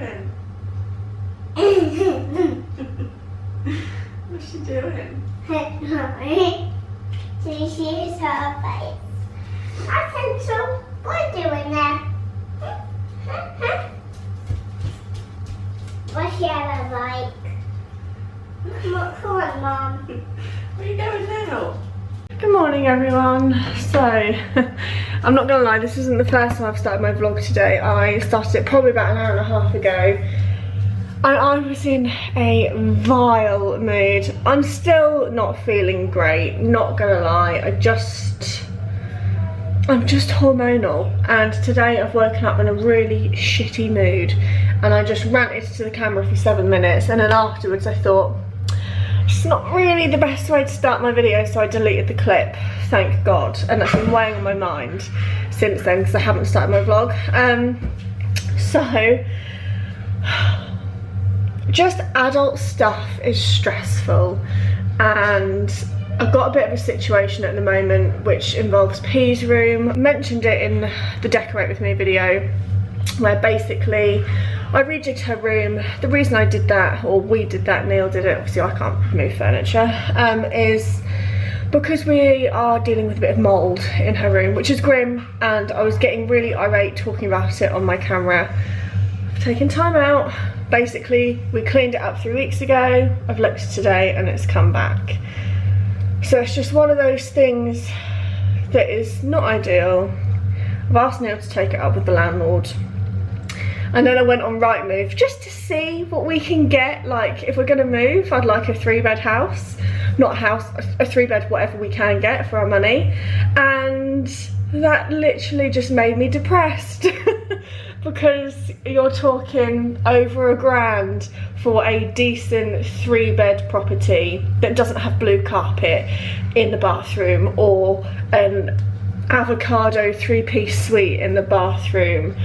doing? What's she doing? She sees her face. I think so. What are you doing there? What's Yellow like? Come on, Mum. Where are you going now? Good morning, everyone. So, I'm not gonna lie, this isn't the first time I've started my vlog today. I started it probably about an hour and a half ago. And I was in a vile mood. I'm still not feeling great, not gonna lie. I'm just hormonal, and today I've woken up in a really shitty mood, and I just ranted to the camera for 7 minutes, and then afterwards I thought, it's not really the best way to start my video, so I deleted the clip, thank God, and that's been weighing on my mind since then because I haven't started my vlog. So just adult stuff is stressful, and I've got a bit of a situation at the moment which involves P's room. I mentioned it in the Decorate With Me video, where basically I rejigged her room. The reason I did that, or we did that, Neil did it, obviously I can't move furniture, is because we are dealing with a bit of mould in her room, which is grim, and I was getting really irate talking about it on my camera. I've taken time out. Basically, we cleaned it up 3 weeks ago, I've looked today and it's come back. So it's just one of those things that is not ideal. I've asked Neil to take it up with the landlord. And then I went on Rightmove just to see what we can get. Like, if we're gonna move, I'd like a 3-bed house. Not a house, a 3-bed, whatever we can get for our money. And that literally just made me depressed. Because you're talking over £1,000 for a decent 3-bed property that doesn't have blue carpet in the bathroom, or an avocado 3-piece suite in the bathroom.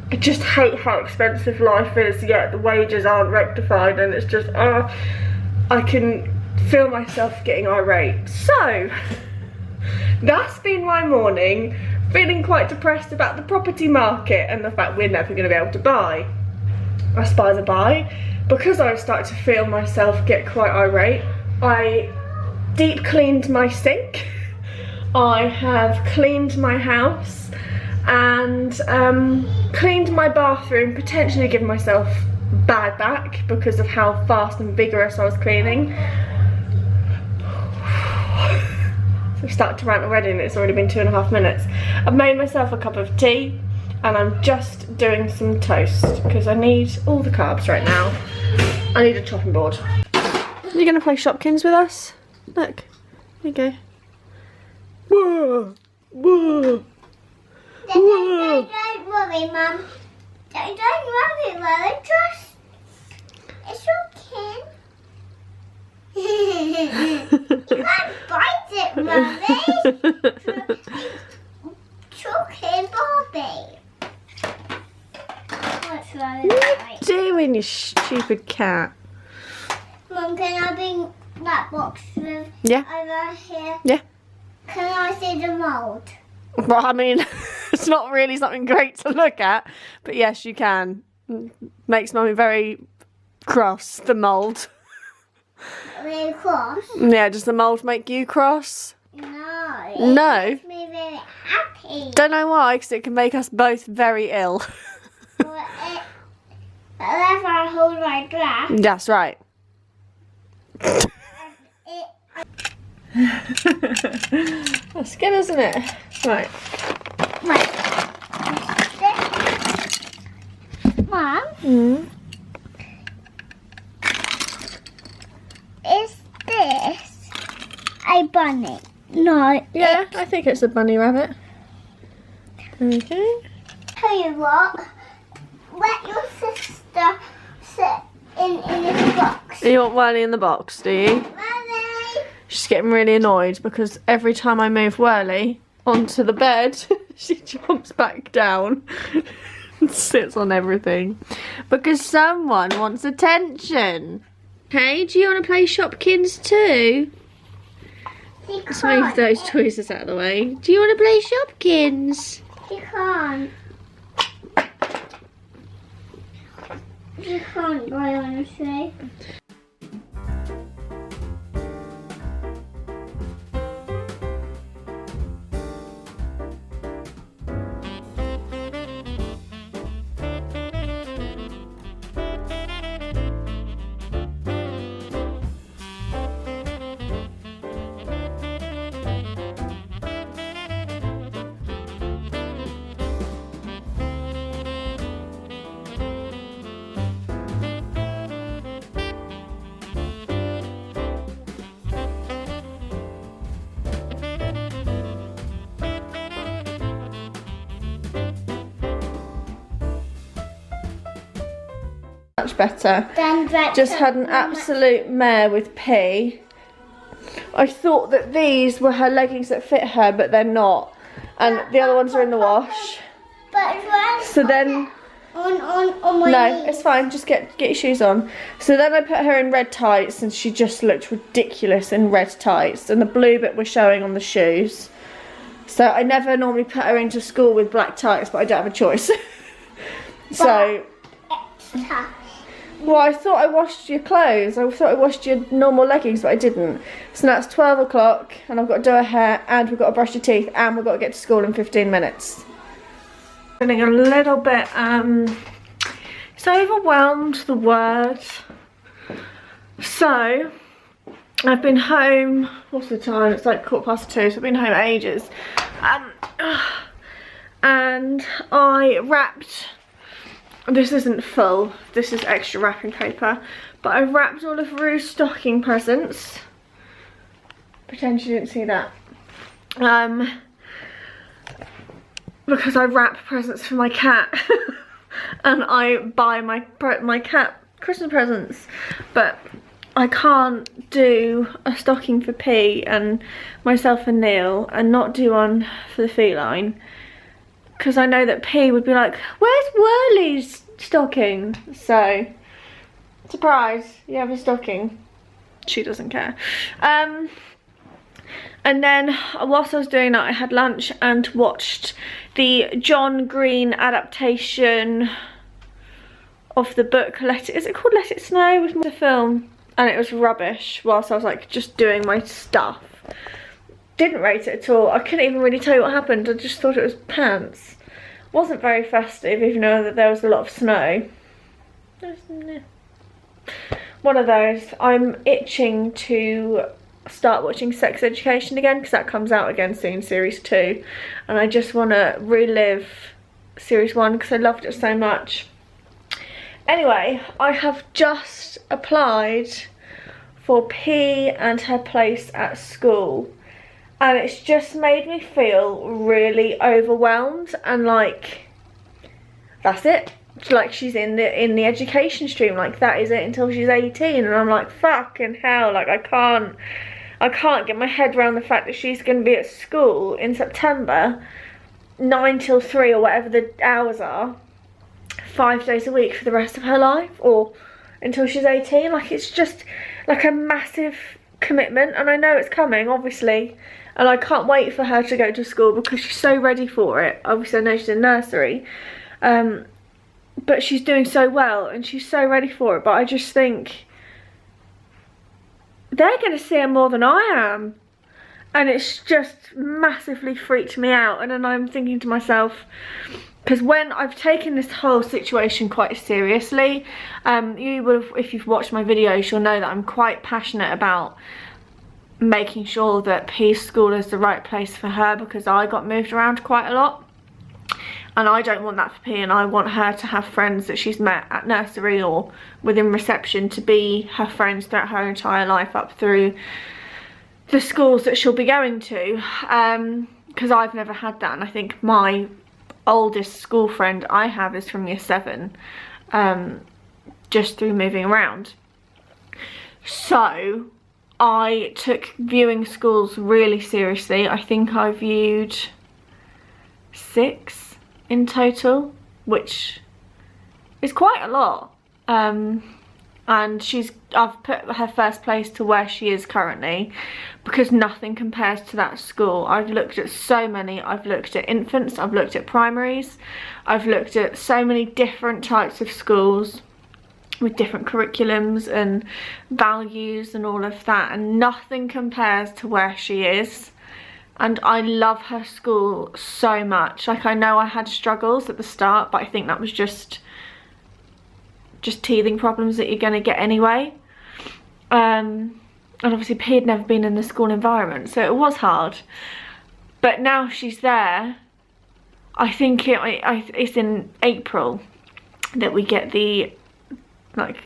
I just hate how expensive life is, yet the wages aren't rectified, and it's just, I can feel myself getting irate. So, that's been my morning, feeling quite depressed about the property market and the fact we're never going to be able to buy. That's by the by. Because I've started to feel myself get quite irate, I deep cleaned my sink, I have cleaned my house, and cleaned my bathroom, potentially giving myself bad back because of how fast and vigorous I was cleaning. So I've started to rant already and it's already been 2.5 minutes. I've made myself a cup of tea and I'm just doing some toast because I need all the carbs right now. I need a chopping board. Are you going to play Shopkins with us? Look, here you go. Whoa, whoa. Don't worry, Mum. Don't worry, Mum. It's okay. You can't bite it, Mummy. Choking Bobby. What's wrong with What are you doing, you stupid cat? Mum, can I bring that box over here? Yeah. Can I see the mould? Well, I mean, it's not really something great to look at, but yes, you can. Makes Mummy very cross, the mould. Really cross? Yeah, does the mould make you cross? No. No? It makes me very happy. Don't know why, because it can make us both very ill. Unless I hold my glass. That's right. That's good, isn't it? Right. Mum? Is this a bunny? No. Yeah, I think it's a bunny rabbit. Okay. Tell you what, let your sister sit in this box. You want Whirly in the box, do you? Bunny! She's getting really annoyed because every time I move Whirly onto the bed, she jumps back down and sits on everything. Because someone wants attention. Hey, do you want to play Shopkins too? Let's move those toys out of the way. Do you want to play Shopkins? She can't. You can't dry, honestly. Much better. Then Just had an absolute mare with P. I thought that these were her leggings that fit her, but they're not. And the other ones are in the wash. But So then, on my no, knees. it's fine. Just get your shoes on. So then I put her in red tights, and she just looked ridiculous in red tights. And the blue bit was showing on the shoes. So I never normally put her into school with black tights, but I don't have a choice. So. Extra. Well, I thought I washed your clothes. I thought I washed your normal leggings, but I didn't. So now it's 12 o'clock and I've got to do her hair and we've got to brush your teeth and we've got to get to school in 15 minutes. Feeling a little bit, it's overwhelmed, the word. So, I've been home, what's the time? It's like 2:15, so I've been home ages. And I wrapped. This isn't full, this is extra wrapping paper, but I wrapped all of Rue's stocking presents. Pretend you didn't see that. Because I wrap presents for my cat and I buy my cat Christmas presents, but I can't do a stocking for P and myself and Neil and not do one for the feline. Because I know that P would be like, where's Whirly's stocking? So, surprise, you have a stocking. She doesn't care. And then, whilst I was doing that, I had lunch and watched the John Green adaptation of the book, is it called Let It Snow? With the film. And it was rubbish, whilst I was like, just doing my stuff. Didn't rate it at all. I couldn't even really tell you what happened. I just thought it was pants. Wasn't very festive, even though that there was a lot of snow. One of those. I'm itching to start watching Sex Education again because that comes out again soon, series 2. And I just want to relive series 1 because I loved it so much. Anyway, I have just applied for P and her place at school. And it's just made me feel really overwhelmed and like, that's it. Like she's in the education stream, like that is it until she's 18. And I'm like, fucking hell, like I can't get my head around the fact that she's going to be at school in September, 9 till 3 or whatever the hours are, 5 days a week for the rest of her life, or until she's 18. Like it's just like a massive commitment, and I know it's coming, obviously. And I can't wait for her to go to school because she's so ready for it. Obviously I know she's in nursery. But she's doing so well and she's so ready for it. But I just think they're going to see her more than I am. And it's just massively freaked me out. And then I'm thinking to myself, because when I've taken this whole situation quite seriously, you will, if you've watched my videos, you'll know that I'm quite passionate about making sure that P's school is the right place for her, because I got moved around quite a lot and I don't want that for P, and I want her to have friends that she's met at nursery or within reception to be her friends throughout her entire life up through the schools that she'll be going to, because I've never had that. And I think my oldest school friend I have is from year 7, just through moving around. So I took viewing schools really seriously. I think I viewed 6 in total, which is quite a lot. And I've put her first place to where she is currently because nothing compares to that school. I've looked at so many. I've looked at infants, I've looked at primaries, I've looked at so many different types of schools. with different curriculums and values and all of that, and nothing compares to where she is. And I love her school so much. Like, I know I had struggles at the start, but I think that was just teething problems that you're going to get anyway. And obviously P had never been in the school environment, so it was hard. But now she's there. I think it's in April that we get the like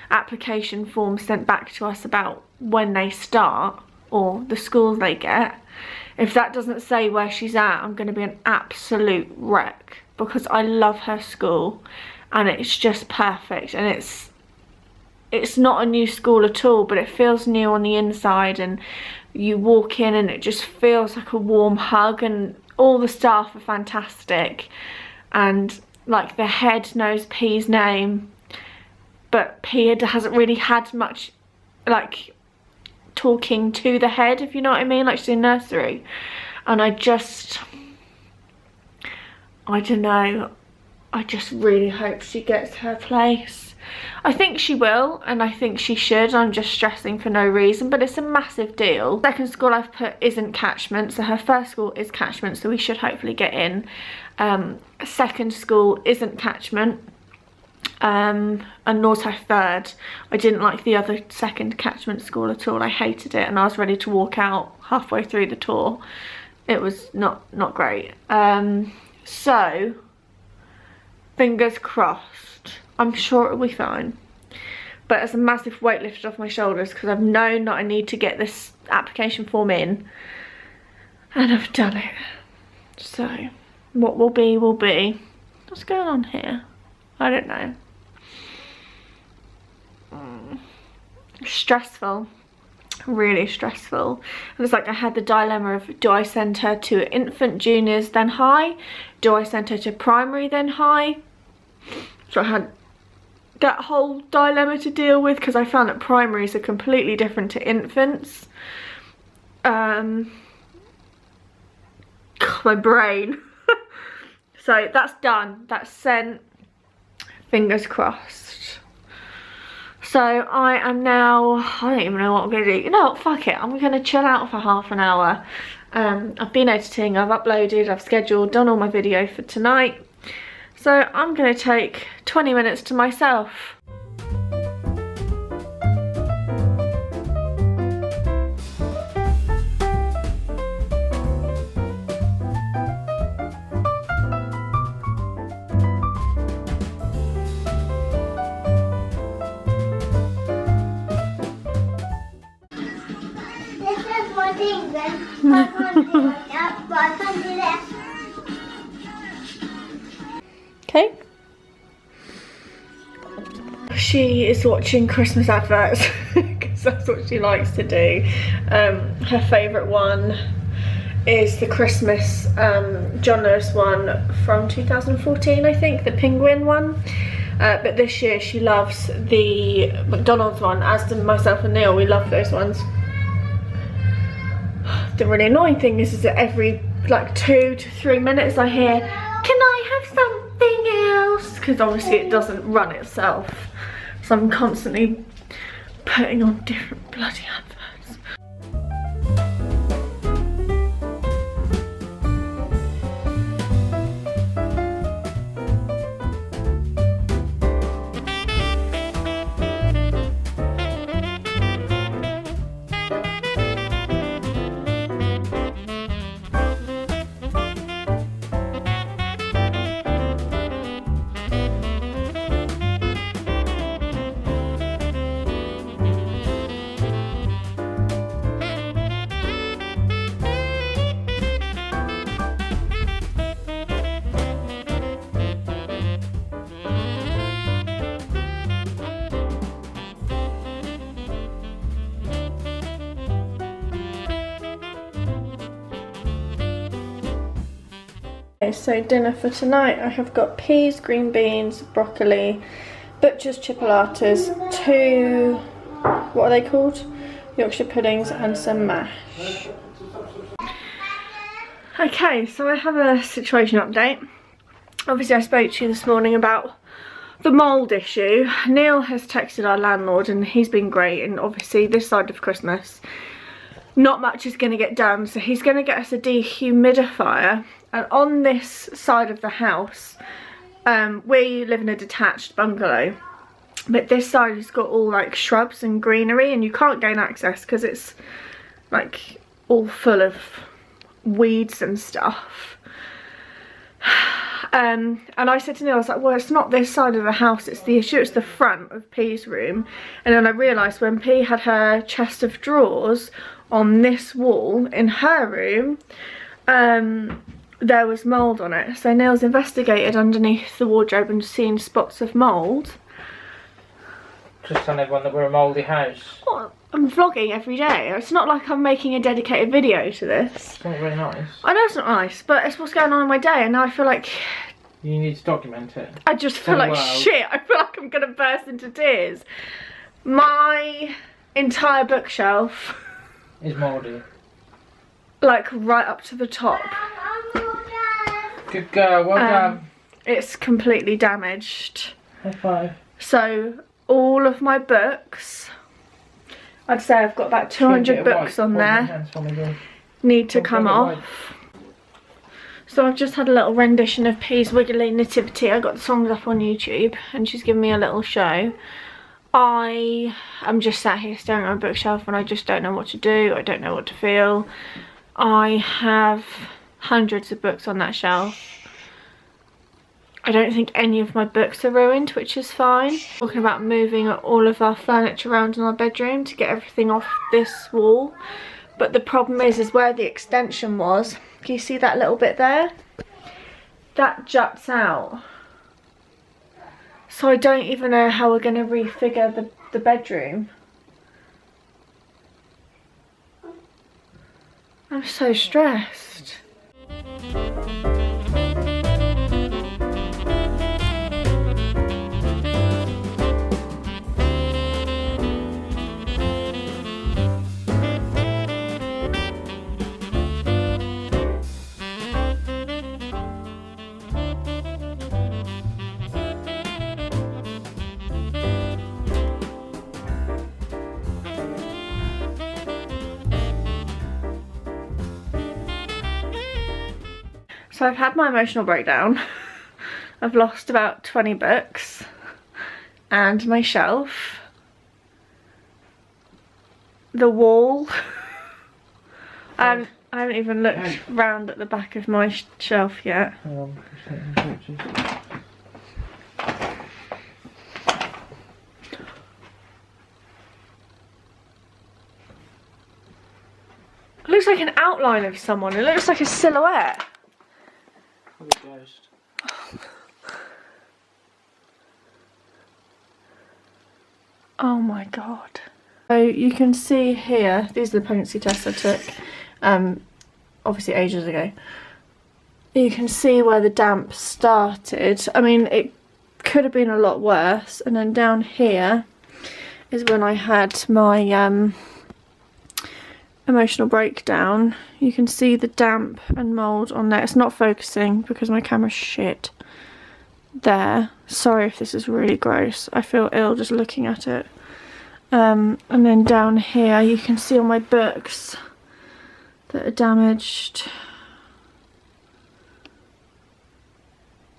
application form sent back to us about when they start, or the schools they get. If that doesn't say where she's at, I'm going to be an absolute wreck, because I love her school and it's just perfect. And it's not a new school at all, but it feels new on the inside, and you walk in and it just feels like a warm hug, and all the staff are fantastic, and like the head knows P's name, but P hasn't really had much like talking to the head, if you know what I mean. Like, she's in nursery, and I don't know, I just really hope she gets her place. I think she will, and I think she should. I'm just stressing for no reason, but it's a massive deal. Second school I've put isn't catchment, so her first school is catchment, so we should hopefully get in. Second school isn't catchment, and nor's her third. I didn't like the other second catchment school at all. I hated it, and I was ready to walk out halfway through the tour. It was not great. So fingers crossed. I'm sure it'll be fine, but it's a massive weight lifted off my shoulders, because I've known that I need to get this application form in, and I've done it. So what will be will be. What's going on here? I don't know. Stressful, really stressful. And it's like I had the dilemma of, do I send her to infant, juniors, then high? Do I send her to primary, then high? So I had that whole dilemma to deal with, because I found that primaries are completely different to infants. My brain. So that's done, that's sent, fingers crossed. So I am now, I don't even know what I'm gonna do. You know what, fuck it, I'm gonna chill out for half an hour. I've been editing, I've uploaded, I've scheduled, done all my video for tonight. So I'm going to take 20 minutes to myself. This is one thing, then I can't do that, but I can do this. Okay. She is watching Christmas adverts, because that's what she likes to do. Her favourite one is the Christmas John Lewis one from 2014, I think, the penguin one. But this year she loves the McDonald's one, as do myself and Neil. We love those ones. The really annoying thing is that every like 2 to 3 minutes I hear, "Can I have something else?" Because obviously it doesn't run itself, so I'm constantly putting on different bloody adverts. Okay, so dinner for tonight, I have got peas, green beans, broccoli, butcher's chipolatas, 2, what are they called? Yorkshire puddings, and some mash. Okay, so I have a situation update. Obviously I spoke to you this morning about the mould issue. Neil has texted our landlord and he's been great, and obviously this side of Christmas not much is going to get done, so he's going to get us a dehumidifier. And on this side of the house, we live in a detached bungalow, but this side has got all like shrubs and greenery, and you can't gain access because it's like all full of weeds and stuff. And I said to Neil, I was like, well, it's not this side of the house, it's the issue, it's the front of P's room. And then I realised when P had her chest of drawers on this wall in her room, there was mould on it. So Neil's investigated underneath the wardrobe and seen spots of mould. Just telling everyone that we're a mouldy house. Well, I'm vlogging every day. It's not like I'm making a dedicated video to this. It's not very nice. I know it's not nice, but it's what's going on in my day, and now I feel like... You need to document it. I just feel like shit. I feel like I'm gonna burst into tears. My entire bookshelf is mouldy. Like right up to the top. Good girl, well done. It's completely damaged. High five. So all of my books, I'd say I've got about 200 books on there, need to come off. So I've just had a little rendition of P's Wiggly Nativity. I got the songs up on YouTube and she's given me a little show. I am just sat here staring at my bookshelf and I just don't know what to do. I don't know what to feel. I have hundreds of books on that shelf. I don't think any of my books are ruined, which is fine. Talking about moving all of our furniture around in our bedroom to get everything off this wall. But the problem is where the extension was. Can you see that little bit there? That juts out. So I don't even know how we're going to refigure the bedroom. I'm so stressed. So I've had my emotional breakdown. I've lost about 20 books and my shelf, the wall. I haven't even looked round at the back of my shelf yet. It looks like an outline of someone. It looks like a silhouette. Like a ghost. Oh my god. So you can see here, these are the pregnancy tests I took, obviously ages ago. You can see where the damp started. I mean, it could have been a lot worse. And then down here is when I had my emotional breakdown. You can see the damp and mould on there. It's not focusing because my camera's shit. There. Sorry if this is really gross. I feel ill just looking at it. And then down here you can see on my books that are damaged.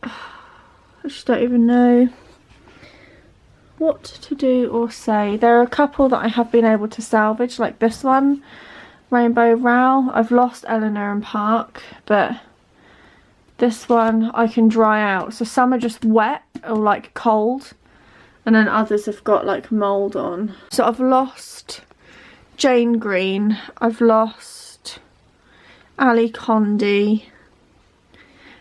I just don't even know what to do or say. There are a couple that I have been able to salvage, like this one, Rainbow Row. I've lost Eleanor and Park, but this one I can dry out. So some are just wet or like cold, and then others have got like mould on. So I've lost Jane Green, I've lost Ali Condi.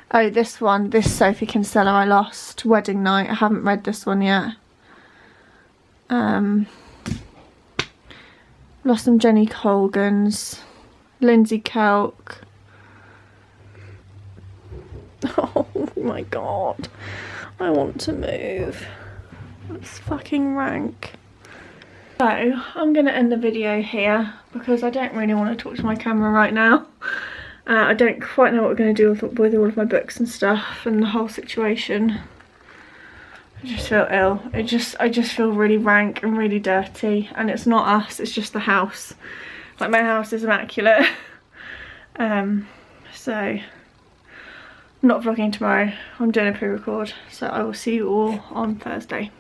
Oh, this one, this Sophie Kinsella I lost, Wedding Night. I haven't read this one yet. Lost some Jenny Colgans, Lindsay Kelk. Oh my god, I want to move. That's fucking rank. So, I'm going to end the video here because I don't really want to talk to my camera right now. I don't quite know what we're going to do with all of my books and stuff and the whole situation. I just feel ill. I just feel really rank and really dirty, and it's not us, it's just the house. Like, my house is immaculate. So I'm not vlogging tomorrow. I'm doing a pre-record, so I will see you all on Thursday.